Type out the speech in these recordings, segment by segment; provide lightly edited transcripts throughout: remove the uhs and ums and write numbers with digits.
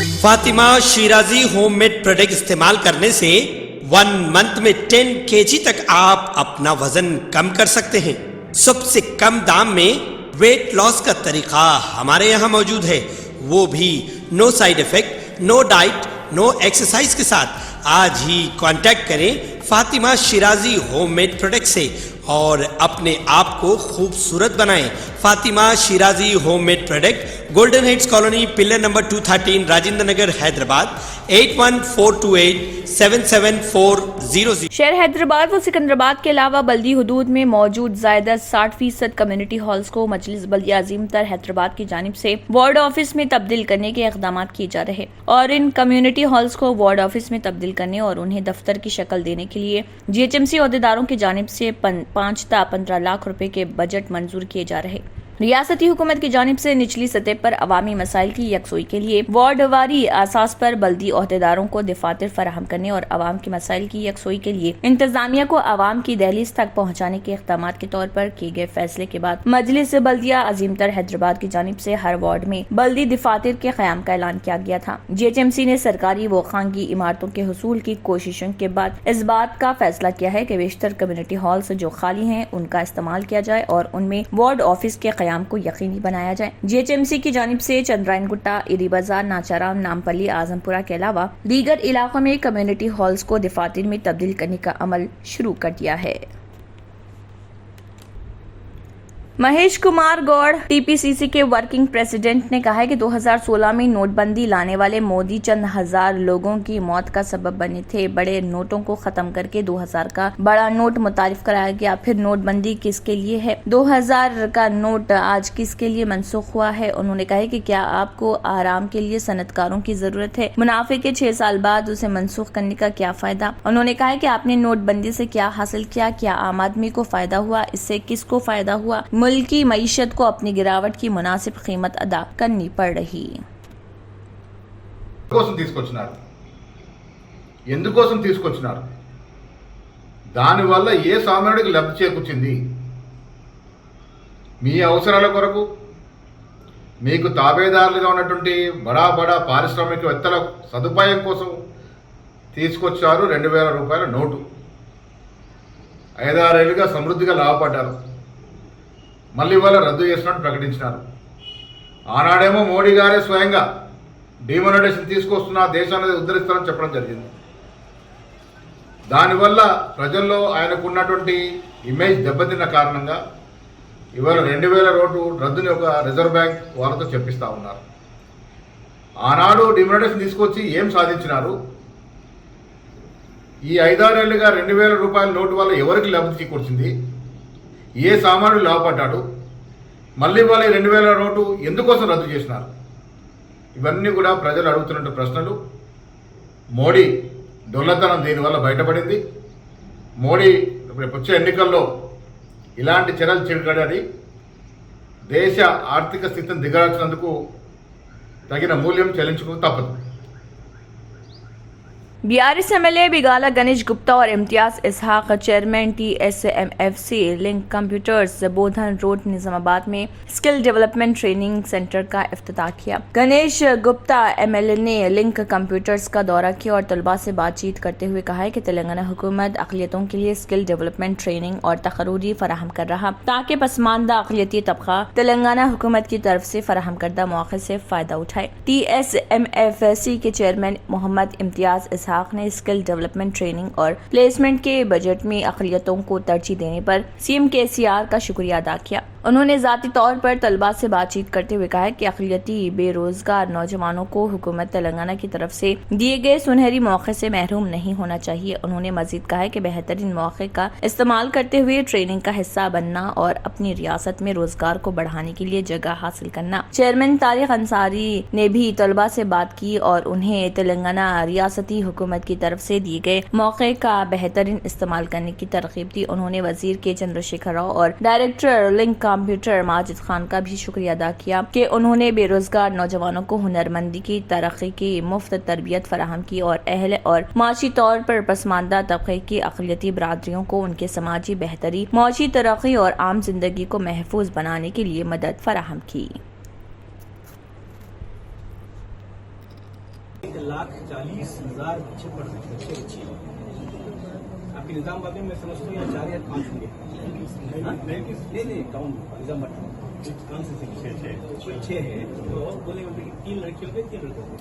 Fatima Shirazi homemade product इस्तेमाल करने से 1 मंथ में 10 kg तक आप अपना वजन कम कर सकते हैं। सबसे कम दाम में वेट लॉस का तरीका हमारे यहाँ मौजूद है, वो भी no side effect, no diet, no exercise के साथ। आज ही कांटेक्ट करें फातिमा शिराजी होममेड प्रोडक्ट से और अपने आप को खूबसूरत बनाएं। Fatima Shirazi homemade product, golden heads colony, pillar number 213, Rajendra Nagar, Hyderabad 8142877400। शहर हैदराबाद व सिकंदराबाद के अलावा बल्दी हुदूद में मौजूद ज़ायदा 60% कम्युनिटी हॉल्स को मजलिस बल्दिया अजीम तर हैदराबाद की जानिब से वार्ड ऑफिस में तब्दील करने के इक़दाम किए जा रहे और इन कम्युनिटी हॉल्स को वार्ड ऑफिस में तब्दील करने और उन्हें दफ्तर की शक्ल देने के लिए GHMC अहदेदारों की जानिब से 5 से 15 लाख रुपए के बजट मंजूर किए जा रहे। रियासती हुकूमत की जानिब से निचली सतह पर अवामी मसाइल की यकसुई के लिए वार्डवारी आसास पर बल्दी अहदेदारों को दफातर फराहम करने और अवाम के मसाइल की यकसुई के लिए इंतजामिया को अवाम की दहलीज तक पहुँचाने के इक़दाम के तौर पर किए गए फैसले के बाद मजलिस बल्दिया अजीमतर हैदराबाद की जानिब से हर वार्ड में बल्दी दफातर के क़याम का ऐलान किया गया था। GHMC ने सरकारी व खानगी इमारतों के हुसूल की कोशिशों के बाद इस बात का फैसला किया है कि बेशतर कम्युनिटी हॉल्स जो खाली हैं उनका इस्तेमाल किया जाए और उनमें वार्ड ऑफिस के क़याम को यकीनी बनाया जाए। GHMC की जानिब से चंद्रायन गुट्टा, इरी बाजार, नाचाराम, नामपल्ली, आजमपुरा के अलावा दीगर इलाकों में कम्युनिटी हॉल्स को दफातर में तब्दील करने का अमल शुरू कर दिया है। महेश कुमार गौड़ TPCC के वर्किंग प्रेसिडेंट ने कहा है कि 2016 में नोटबंदी लाने वाले मोदी चंद हजार लोगों की मौत का सबब बने थे। बड़े नोटों को खत्म करके 2000 का बड़ा नोट मुतारिफ कराया गया। फिर नोटबंदी किसके लिए है? 2000 का नोट आज किसके लिए मनसूख हुआ है? उन्होंने कहा कि क्या आपको आराम के लिए सनतकारों की जरूरत है? मुनाफे के 6 साल बाद उसे मनसूख करने का क्या फायदा? उन्होंने कहा कि आपने नोटबंदी से क्या हासिल किया? क्या आम आदमी को फायदा हुआ? इससे किसको फायदा हुआ? मुल्क की मईशत को अपनी गिरावट की मुनासिब कीमत अदा करनी पड़ रही। ఎందుకోసం తీసుకొచ్చినారు దానివల్ల ఏ సామాన్యుడికి లబ్ధి చేకూర్చింది? మీ అవసరాల కొరకు మీకు తాబేదారులుగా ఉన్నటువంటి బడా పారిశ్రామికవేత్తల సదుపాయం కోసం తీసుకొచ్చారు 2000 రూపాయల నోటు. 5-6 ఏళ్ళుగా సమృద్ధిగా లాభపడ్డారు. మళ్ళీ వాళ్ళ రద్దు చేసినట్టు ప్రకటించినారు. ఆనాడేమో మోడీ గారే స్వయంగా డిమానిటైజేషన్ తీసుకొస్తున్నా దేశాన్ని ఉద్ధరిస్తారని చెప్పడం జరిగింది. దానివల్ల ప్రజల్లో ఆయనకున్నటువంటి ఇమేజ్ దెబ్బతిన్న కారణంగా ఇవాళ 2000 నోటు రద్దుని ఒక రిజర్వ్ బ్యాంక్ వాళ్ళతో చెప్పిస్తూ ఉన్నారు. ఆనాడు డిమానిటైజేషన్ తీసుకొచ్చి ఏం సాధించినారు? ఈ 5-6 ఏళ్ళుగా 2000 రూపాయల నోటు వల్ల ఎవరికి లబ్ధి చేకూర్చింది? ఏ సామాన్యుడు లాభపడ్డాడు? మళ్ళీ వాళ్ళ 2000 నోటు ఎందుకోసం రద్దు చేసినారు? ఇవన్నీ కూడా ప్రజలు అడుగుతున్న ప్రశ్నలు. మోడీ దొల్లతనం దీనివల్ల బయటపడింది. మోడీ వచ్చే ఎన్నికల్లో ఇలాంటి చర్యలు చేపట్టాలని దేశ ఆర్థిక స్థితిని దిగజార్చినందుకు తగిన మూల్యం చెల్లించుకు తప్పదు. BRS MLA बिगाला गणेश गुप्ता और इम्तियाज इसहाक चेयरमैन TSMFC लिंक कंप्यूटर्स बोधन रोड निजामाबाद में स्किल डेवलपमेंट ट्रेनिंग सेंटर का इफ्तिताह किया। गणेश गुप्ता MLA ने लिंक कंप्यूटर्स का दौरा किया और तलबा से बातचीत करते हुए कहा है कि तेलंगाना हुकूमत अक़लियतों के लिए स्किल डेवलपमेंट ट्रेनिंग और तकरूरी फराहम कर रहा ताकि पसमानदा अक़लियती तबका तेलंगाना हुकूमत की तरफ से फराहम करदा मौके से फ़ायदा उठाए। TSMFC के चेयरमैन मोहम्मद इम्तियाज इसहाक ने स्किल डेवलपमेंट ट्रेनिंग और प्लेसमेंट के बजट में अक़लियतों को तरजीह देने पर CM KCR का शुक्रिया अदा किया। उन्होंने ज़ाती तौर पर तलबा से बातचीत करते हुए कहा कि अक़लियती बेरोज़गार नौजवानों को हुकूमत तेलंगाना की तरफ से दिए गए सुनहरी मौके से महरूम नहीं होना चाहिए। उन्होंने मज़ीद कहा कि बेहतरीन मौके का इस्तेमाल करते हुए ट्रेनिंग का हिस्सा बनना और अपनी रियासत में रोजगार को बढ़ाने के लिए जगह हासिल करना। चेयरमैन तारिक अंसारी ने भी तलबा से बात की और उन्हें तेलंगाना रियासती हुकूमत की तरफ से दिए गए मौके का बेहतरीन इस्तेमाल करने की तरगीब दी। उन्होंने वजीर के चंद्रशेखर राव और director link computer Majid Khan का भी शुक्रिया अदा किया कि उन्होंने बेरोजगार नौजवानों को हुनरमंदी की तरक्की की मुफ्त तरबियत फराहम की और अहल और माशी तौर पर पसमानदा तबके की अक़लियती बरादरियों को उनके समाजी बेहतरी, माशी तरक्की और आम जिंदगी को महफूज बनाने के लिए मदद फराहम की। 1,40,000 बच्चे पढ़ रहे हैं, बच्चे आपके निजामाबाद में मैं समझता हूँ यहाँ 4 या 5 होंगे। नहीं काउंट निजामाबाद कौन से 6 है, तो बोले कि 3 लड़कियों के 3 लड़कों के।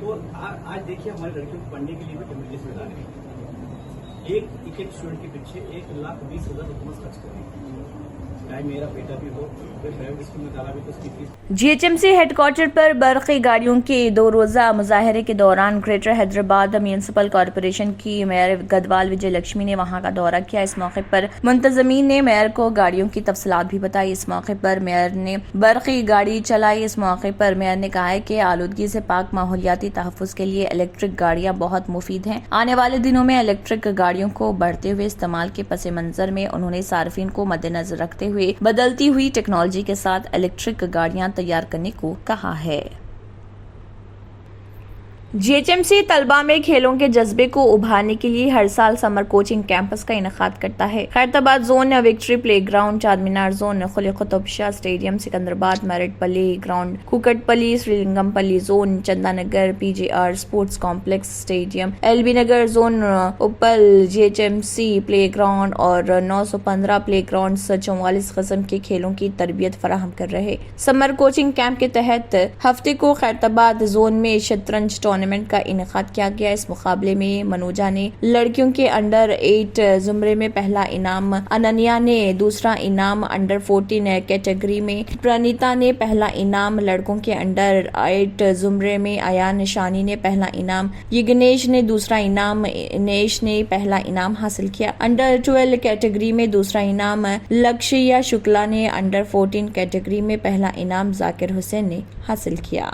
तो आज देखिए हमारी लड़कियों को पढ़ने के लिए भी कम्युनिटी से बता रहे हैं, एक स्टूडेंट के पीछे 1,20,000 हुकूमत खर्च कर रही है। चाहे मेरा बेटा भी हो, प्राइवेट स्कूल में डाला भी तो उसकी फीस। जीएचएमसी हेडक्वार्टर पर बरक़ी गाड़ियों के 2 रोज़ा मुजाहरे के दौरान ग्रेटर हैदराबाद म्यूनसिपल कॉरपोरेशन की मेयर गदवाल विजय लक्ष्मी ने वहां का दौरा किया। इस मौके पर मुंतज़मीन ने मेयर को गाड़ियों की तफसीलात भी बताई। इस मौके पर मेयर ने बरक़ी गाड़ी चलाई। इस मौके पर मेयर ने कहा है कि आलूदगी से पाक माहौलियाती तहफ़्फ़ुज़ के लिए इलेक्ट्रिक गाड़ियाँ बहुत मुफीद हैं। आने वाले दिनों में इलेक्ट्रिक गाड़ियों को बढ़ते हुए इस्तेमाल के पस मंज़र में उन्होंने सार्फिन को मद्देनज़र रखते हुए बदलती हुई टेक्नोलॉजी के साथ इलेक्ट्रिक गाड़ियां तैयार करने को कहा है। जीएचएमसी तलबा में खेलों के जज्बे को उभारने के लिए हर साल समर कोचिंग कैंपस का इनेकाद करता है। Khairatabad zone victory play ground, Charminar zone Kulli Qutub Shah stadium, Secunderabad Maredpally ground, Kukatpally Serilingampally zone, Chandanagar PGR sports complex stadium, LB Nagar zone Uppal GHMC play ground और 915 प्ले ग्राउंड 44 किस्म के खेलों की तरबियत फराहम कर रहे। समर कोचिंग कैंप के तहत हफ्ते को खैरताबाद जोन में शतरंज टूर्नामेंट का इनेकाद किया गया। इस मुकाबले में मनोजा ने लड़कियों के अंडर 8 जुमरे में पहला इनाम, अनन्या ने दूसरा इनाम, अंडर 14 कैटेगरी में प्रणीता ने पहला इनाम, लड़कों के अंडर 8 जुमरे में अयान शानी ने पहला इनाम, यज्ञेश ने दूसरा इनाम, इनेश ने पहला इनाम हासिल किया। अंडर 12 कैटेगरी में दूसरा इनाम लक्ष्या शुक्ला ने, अंडर 14 कैटेगरी में पहला इनाम जाकिर हुसैन ने हासिल किया।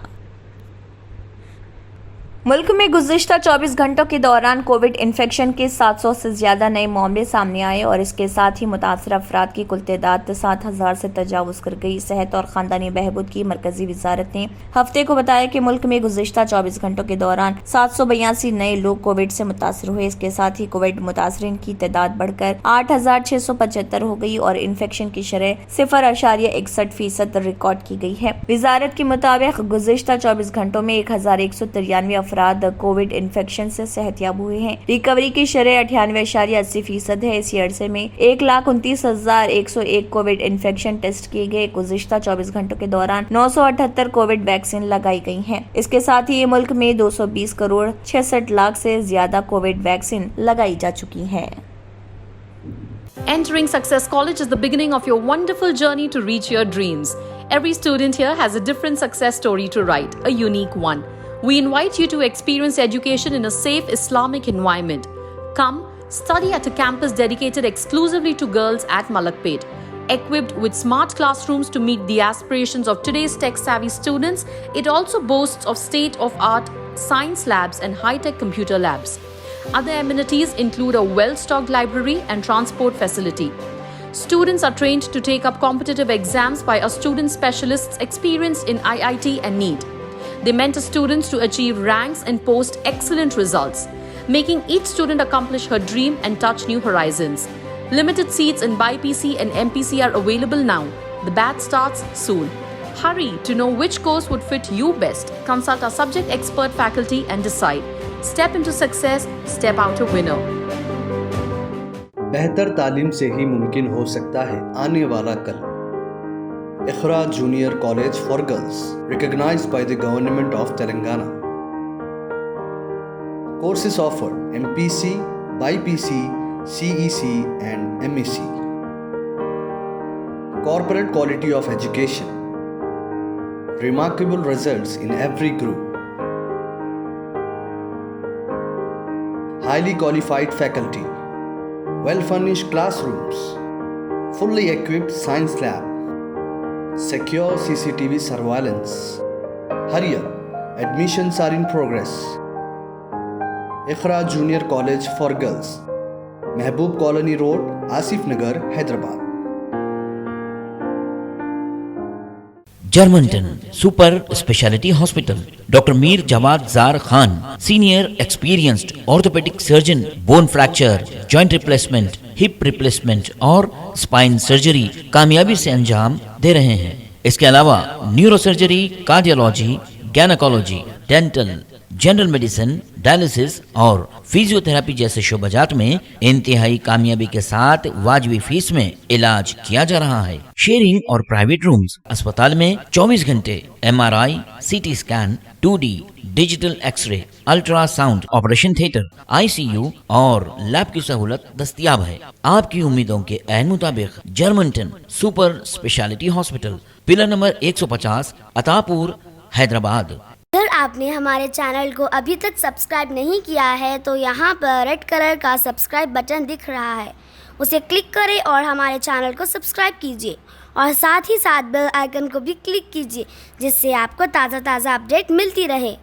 मुल्क में गुज़िश्ता 24 घंटों के दौरान कोविड इन्फेक्शन के 700 से ज़्यादा नए मामले सामने आए और इसके साथ ही मुतासर अफराद की कुल तादाद 7,000 से तजावुज़ कर गई। सेहत और ख़ानदानी बहबूद की मरकज़ी वज़ारत ने हफ्ते को बताया कि मुल्क में गुज़िश्ता 24 घंटों के दौरान 782 नए लोग कोविड से मुतासर हुए। इसके साथ ही कोविड मुतासरीन की तादाद बढ़कर 8,675 हो गई और इन्फेक्शन की शरह 0.61% रिकॉर्ड की गई है। वज़ारत के मुताबिक गुज़िश्ता 24 घंटों में 1,193 अफराद कोविड इन्फेक्शन से सेहतयाब हुए हैं। रिकवरी की शरह 98.80% है। इसी अरसे में 1,29,101 कोविड इन्फेक्शन टेस्ट किए गए। गुज़िश्ता 24 घंटों के दौरान 978 कोविड वैक्सीन लगाई गई हैं। इसके साथ ही मुल्क में 220 करोड़ 66 लाख से ज्यादा कोविड वैक्सीन लगाई जा चुकी है। Entering Success College is the beginning of your wonderful journey to reach your dreams. Every student here has a different success story to write, a unique one. We invite you to experience education in a safe Islamic environment. Come, study at a campus dedicated exclusively to girls at Malakpet. Equipped with smart classrooms to meet the aspirations of today's tech-savvy students, it also boasts of state-of-art science labs and high-tech computer labs. Other amenities include a well-stocked library and transport facility. Students are trained to take up competitive exams by our student specialists experienced in IIT and NEET. They mentor students to achieve ranks and post excellent results, making each student accomplish her dream and touch new horizons. Limited seats in BIPC and MPC are available now. The batch starts soon. Hurry to know which course would fit you best. Consult our subject expert faculty and decide. Step into success, step out a winner. बेहतर तालीम से ही मुमकिन हो सकता है आने वाला कल। Iqra junior college for girls, recognized by the Government of Telangana. Courses offered: MPC, BIPC, CEC and MEC. Corporate quality of education. Remarkable results in every group. Highly qualified faculty. Well-furnished classrooms. Fully equipped science lab. Secure CCTV surveillance. Hurry up, admissions are in progress. Ikhra Junior College for Girls, Mehboob Colony Road, Asif Nagar, Hyderabad. Germantown Super Speciality Hospital, Dr. Mir Jawad Zar Khan, Senior Experienced Orthopedic Surgeon, Bone Fracture, Joint Replacement, Hip Replacement और Spine Surgery कामयाबी से अंजाम दे रहे हैं। इसके अलावा neuro surgery, cardiology, gynaecology, dental, general medicine, dialysis और physiotherapy जैसे शोबाजात में इंतहाई कामयाबी के साथ वाजबी फीस में इलाज किया जा रहा है। शेयरिंग और प्राइवेट रूम्स, अस्पताल में 24 घंटे MRI, CT scan, 2D digital x-ray, ultrasound, operation theatre, ICU और लैब की सहूलत दस्तयाब है। आपकी उम्मीदों के ऐन मुताबिक Germanten super speciality hospital, pillar number 150, Attapur, Hyderabad. अगर आपने हमारे चैनल को अभी तक सब्सक्राइब नहीं किया है तो यहाँ पर रेड कलर का सब्सक्राइब बटन दिख रहा है, उसे क्लिक करें और हमारे चैनल को सब्सक्राइब कीजिए और साथ ही साथ बेल आइकन को भी क्लिक कीजिए, जिससे आपको ताज़ा अपडेट मिलती रहे।